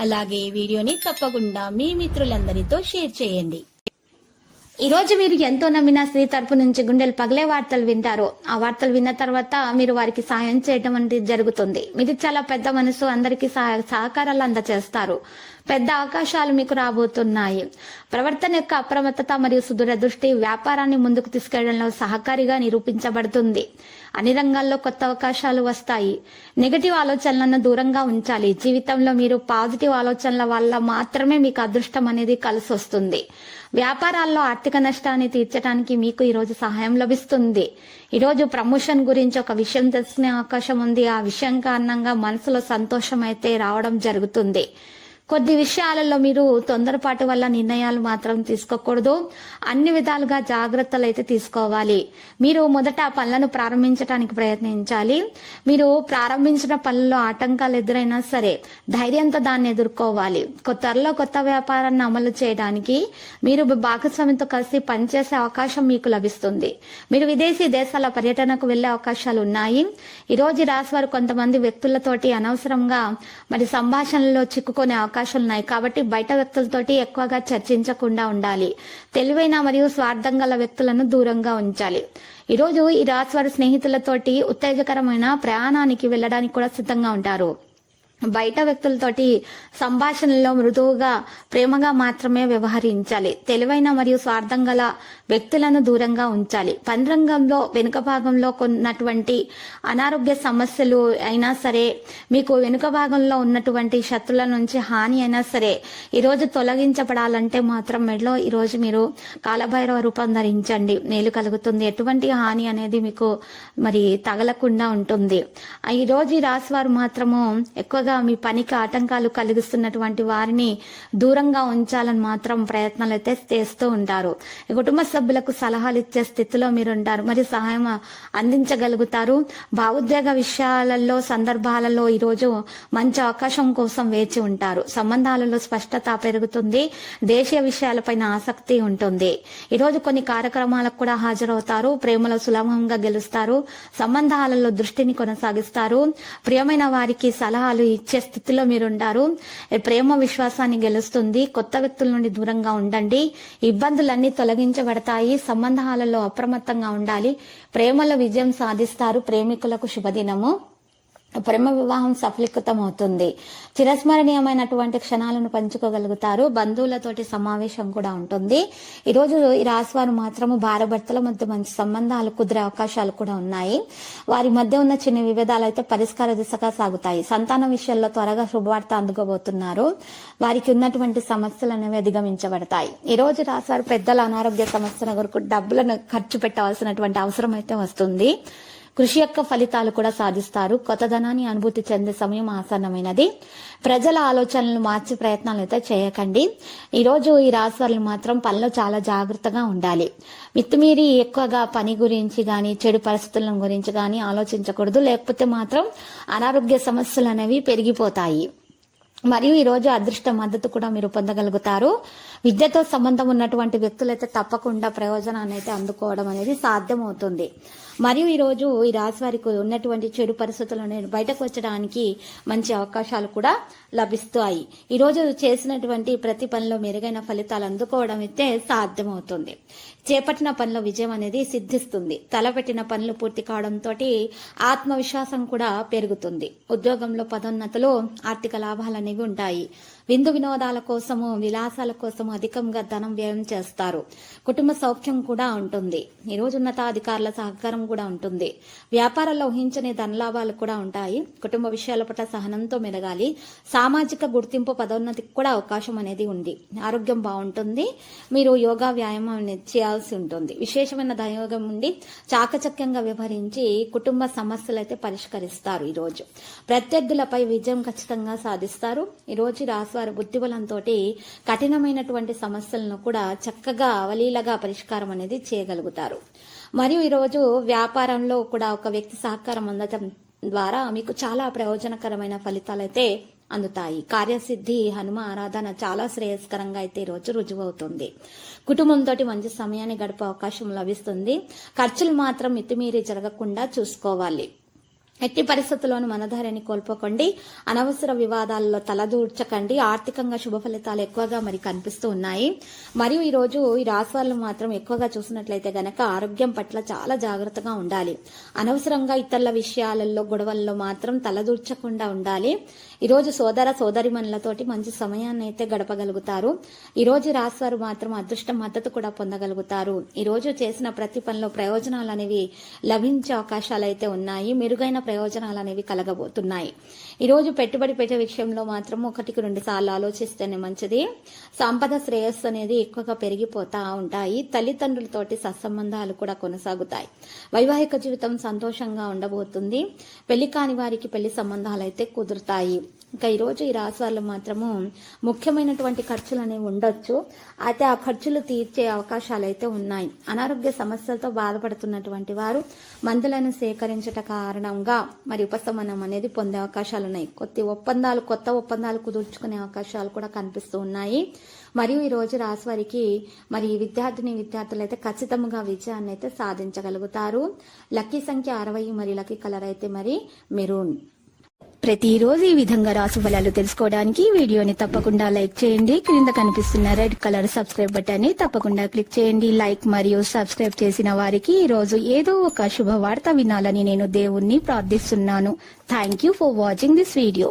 అలాగే వీడియోని తప్పకుండా మీ మిత్రులందరితో షేర్ చేయండి. ఈ రోజు మీరు ఎంతో నమ్మిన స్త్రీ తరపు నుంచి గుండెలు పగిలే వార్తలు వింటారు. ఆ వార్తలు విన్న తర్వాత మీరు వారికి సహాయం చేయడం అనేది జరుగుతుంది. మీరు చాలా పెద్ద మనసు, అందరికీ సహకారాలు అందజేస్తారు. పెద్ద అవకాశాలు మీకు రాబోతున్నాయి. ప్రవర్తన యొక్క అప్రమత్తత మరియు సుదూర దృష్టి వ్యాపారాన్ని ముందుకు తీసుకెళ్లడంలో సహకారిగా నిరూపించబడుతుంది. అన్ని రంగాల్లో కొత్త అవకాశాలు వస్తాయి. నెగటివ్ ఆలోచనలను దూరంగా ఉంచాలి. జీవితంలో మీరు పాజిటివ్ ఆలోచనల వల్ల మాత్రమే మీకు అదృష్టం అనేది కలిసి వస్తుంది. వ్యాపారాల్లో ఆర్థిక నష్టాన్ని తీర్చడానికి మీకు ఈరోజు సహాయం లభిస్తుంది. ఈరోజు ప్రమోషన్ గురించి ఒక విషయం తెలుసుకునే అవకాశం ఉంది. ఆ విషయం కారణంగా మనసులో సంతోషం అయితే రావడం జరుగుతుంది. కొద్ది విషయాలలో మీరు తొందరపాటు వల్ల నిర్ణయాలు మాత్రం తీసుకోకూడదు. అన్ని విధాలుగా జాగ్రత్తలు అయితే తీసుకోవాలి. మీరు మొదట ఆ పనులను ప్రారంభించడానికి ప్రయత్నించాలి. మీరు ప్రారంభించిన పనుల్లో ఆటంకాలు ఎదురైనా సరే ధైర్యంతో దాన్ని ఎదుర్కోవాలి. త్వరలో కొత్త వ్యాపారాన్ని అమలు చేయడానికి మీరు భాగస్వామితో కలిసి పనిచేసే అవకాశం మీకు లభిస్తుంది. మీరు విదేశీ దేశాల పర్యటనకు వెళ్లే అవకాశాలు ఉన్నాయి. ఈ రోజు రాశి వారు కొంతమంది వ్యక్తులతోటి అనవసరంగా సంభాషణలో చిక్కుకునే అవకాశాలు ఉన్నాయి. కాబట్టి బయట వ్యక్తులతోటి ఎక్కువగా చర్చించకుండా ఉండాలి. తెలివైన మరియు స్వార్థం గల వ్యక్తులను దూరంగా ఉంచాలి. ఈరోజు ఈ రాశి వారి స్నేహితులతోటి ఉత్తేజకరమైన ప్రయాణానికి వెళ్ళడానికి కూడా సిద్ధంగా ఉంటారు. బయట వ్యక్తులతోటి సంభాషణలో మృదువుగా ప్రేమగా మాత్రమే వ్యవహరించాలి. తెలివైన మరియు స్వార్థం గల వ్యక్తులను దూరంగా ఉంచాలి. పని రంగంలో వెనుక భాగంలో కొన్నటువంటి అనారోగ్య సమస్యలు అయినా సరే, మీకు వెనుక భాగంలో ఉన్నటువంటి శత్రుల నుంచి హాని అయినా సరే ఈరోజు తొలగించబడాలంటే మాత్రం మెడలో ఈరోజు మీరు కాలభైరవ రూపం ధరించండి. మేలు కలుగుతుంది. ఎటువంటి హాని అనేది మీకు తగలకుండా ఉంటుంది. ఈరోజు ఈ రాశి వారు మాత్రము ఎక్కువగా మీ పనికి ఆటంకాలు కలిగిస్తున్నటువంటి వారిని దూరంగా ఉంచాలని మాత్రం ప్రయత్నాలు అయితే చేస్తూ ఉంటారు. కుటుంబ సభ్యులకు సలహాలు ఇచ్చే స్థితిలో మీరు ఉంటారు. మరి సహాయం అందించగలుగుతారు. భావోద్వేగ విషయాలలో సందర్భాలలో ఈరోజు మంచి అవకాశం కోసం వేచి ఉంటారు. సంబంధాలలో స్పష్టత పెరుగుతుంది. దేశీయ విషయాలపైన ఆసక్తి ఉంటుంది. ఈరోజు కొన్ని కార్యక్రమాలకు కూడా హాజరవుతారు. ప్రేమలో సులభంగా గెలుస్తారు. సంబంధాలలో దృష్టిని కొనసాగిస్తారు. ప్రియమైన వారికి సలహాలు ఇచ్చే స్థితిలో మీరుంటారు. ప్రేమ విశ్వాసాన్ని గెలుస్తుంది. కొత్త వ్యక్తుల నుండి దూరంగా ఉండండి. ఇబ్బందులన్నీ తొలగించబడతాయి. సంబంధాలలో అప్రమత్తంగా ఉండాలి. ప్రేమలో విజయం సాధిస్తారు. ప్రేమికులకు శుభదినము. ప్రేమ వివాహం సఫలీకృతం అవుతుంది. చిరస్మరణీయమైనటువంటి క్షణాలను పంచుకోగలుగుతారు. బంధువులతోటి సమావేశం కూడా ఉంటుంది. ఈరోజు ఈ రాశి వారు మాత్రము భార్యాభర్తల మధ్య మంచి సంబంధాలు కుదిరే అవకాశాలు కూడా ఉన్నాయి. వారి మధ్య ఉన్న చిన్న విభేదాలు అయితే పరిష్కార దిశగా సాగుతాయి. సంతానం విషయంలో త్వరగా శుభవార్త అందుకోబోతున్నారు. వారికి ఉన్నటువంటి సమస్యలు అనేవి అధిగమించబడతాయి. ఈ రోజు రాశి వారు పెద్దల అనారోగ్య సమస్యల కొరకు డబ్బులను ఖర్చు పెట్టవలసినటువంటి అవసరం అయితే వస్తుంది. కృషి యొక్క ఫలితాలు కూడా సాధిస్తారు. కొత్తదనాన్ని అనుభూతి చెందే సమయం ఆసన్నమైనది. ప్రజల ఆలోచనలు మార్చే ప్రయత్నాలు అయితే చేయకండి. ఈరోజు ఈ రాశి వారు మాత్రం పనిలో చాలా జాగ్రత్తగా ఉండాలి. మితిమీరి ఎక్కువగా పని గురించి గాని చెడు పరిస్థితుల గురించి గాని ఆలోచించకూడదు. లేకపోతే మాత్రం అనారోగ్య సమస్యలు అనేవి పెరిగిపోతాయి. మరియు ఈ రోజు అదృష్ట మద్దతు కూడా మీరు పొందగలుగుతారు. విద్యతో సంబంధం ఉన్నటువంటి వ్యక్తులైతే తప్పకుండా ప్రయోజనాన్ని అయితే అందుకోవడం అనేది సాధ్యమవుతుంది. మరియు ఈ రోజు ఈ రాశి వారికి ఉన్నటువంటి చెడు పరిస్థితులను బయటకు వచ్చడానికి మంచి అవకాశాలు కూడా లభిస్తాయి. ఈ రోజు చేసినటువంటి ప్రతి పనిలో మెరుగైన ఫలితాలు అందుకోవడం అయితే సాధ్యమవుతుంది. చేపట్టిన పనిలో విజయం అనేది సిద్ధిస్తుంది. తలపెట్టిన పనులు పూర్తి కావడంతో ఆత్మవిశ్వాసం కూడా పెరుగుతుంది. ఉద్యోగంలో పదోన్నతులు, ఆర్థిక లాభాలు అనేవి ఉంటాయి. విందు వినోదాల కోసము, విలాసాల కోసము అధికంగా ధనం వ్యయం చేస్తారు. కుటుంబ సౌఖ్యం కూడా ఉంటుంది. ఈ రోజు ఉన్నతాధికారుల సహకారం కూడా ఉంటుంది. వ్యాపారంలో ఊహించని ధనలాభాలు కూడా ఉంటాయి. కుటుంబ విషయాల పట్ల సహనంతో మెరగాలి. సామాజిక గుర్తింపు, పదోన్నతికి కూడా అవకాశం అనేది ఉంది. ఆరోగ్యం బాగుంటుంది. మీరు యోగా వ్యాయామం చేయాల్సి ఉంటుంది. విశేషమైన దయోగం ఉండి చాకచక్యంగా వ్యవహరించి కుటుంబ సమస్యలు అయితే పరిష్కరిస్తారు. ఈ రోజు ప్రత్యర్థులపై విజయం ఖచ్చితంగా సాధిస్తారు. ఈ రోజు రాశి వారి బుద్ధిబలంతో కఠినమైనటువంటి సమస్యలను కూడా చక్కగా అవలీలగా పరిష్కారం అనేది చేయగలుగుతారు. మరియు ఈరోజు వ్యాపారంలో కూడా ఒక వ్యక్తి సహకారం అందడం ద్వారా మీకు చాలా ప్రయోజనకరమైన ఫలితాలు అయితే అందుతాయి. కార్యసిద్ధి, హనుమ ఆరాధన చాలా శ్రేయస్కరంగా అయితే ఈరోజు రుజువవుతుంది. కుటుంబంతో మంచి సమయాన్ని గడిపే అవకాశం లభిస్తుంది. ఖర్చులు మాత్రం మితిమీరి జరగకుండా చూసుకోవాలి. ఎట్టి పరిస్థితుల్లోనూ మనధారిని కోల్పోకండి. అనవసర వివాదాల్లో తలదూర్చకండి. ఆర్థికంగా శుభ ఫలితాలు ఎక్కువగా మరి కనిపిస్తూ ఉన్నాయి. మరియు ఈ రోజు ఈ రాశి వాళ్ళు మాత్రం ఎక్కువగా చూసినట్లయితే గనక ఆరోగ్యం పట్ల చాలా జాగ్రత్తగా ఉండాలి. అనవసరంగా ఇతరుల విషయాలలో గొడవల్లో మాత్రం తలదూర్చకుండా ఉండాలి. ఈ రోజు సోదర సోదరిమణులతోటి మంచి సమయాన్ని అయితే గడపగలుగుతారు. ఈ రోజు రాశి వారు మాత్రం అదృష్ట మద్దతు కూడా పొందగలుగుతారు. ఈ రోజు చేసిన ప్రతి పనిలో ప్రయోజనాలు అనేవి లభించే అవకాశాలు అయితే ఉన్నాయి. మెరుగైన ప్రయోజనాలు అనేవి కలగబోతున్నాయి. ఈ రోజు పెట్టుబడి పెట్టే విషయంలో మాత్రం 1-2 సార్లు ఆలోచిస్తేనే మంచిది. సంపద శ్రేయస్సు అనేది ఎక్కువగా పెరిగిపోతా ఉంటాయి. తల్లిదండ్రులతోటి సత్సంబంధాలు కూడా కొనసాగుతాయి. వైవాహిక జీవితం సంతోషంగా ఉండబోతుంది. పెళ్లి కాని వారికి పెళ్లి సంబంధాలు అయితే కుదురుతాయి. ఇంకా ఈ రోజు ఈ రాశి వాళ్ళు మాత్రము ముఖ్యమైనటువంటి ఖర్చులు అనేవి ఉండొచ్చు. అయితే ఆ ఖర్చులు తీర్చే అవకాశాలు అయితే ఉన్నాయి. అనారోగ్య సమస్యలతో బాధపడుతున్నటువంటి వారు మందులను సేకరించట కారణంగా మరి ఉపశమనం అనేది పొందే అవకాశాలు ఉన్నాయి. కొత్త ఒప్పందాలు కుదుర్చుకునే అవకాశాలు కూడా కనిపిస్తూ ఉన్నాయి. మరియు ఈ రోజు రాశి వారికి మరి విద్యార్థులు అయితే ఖచ్చితంగా విజయాన్ని అయితే సాధించగలుగుతారు. లక్కీ సంఖ్య 60 మరి లక్కీ కలర్ అయితే మరి మెరూన్. ప్రతిరోజు ఈ విధంగా రాశి ఫలాలు తెలుసుకోవడానికి వీడియోని తప్పకుండా లైక్ చేయండి. క్రింద కనిపిస్తున్న రెడ్ కలర్ సబ్స్క్రైబ్ బటన్ ని తప్పకుండా క్లిక్ చేయండి. లైక్ మరియు సబ్స్క్రైబ్ చేసిన వారికి ఈ రోజు ఏదో ఒక శుభవార్త వినాలని నేను దేవుణ్ణి ప్రార్థిస్తున్నాను. Thank you for watching this video.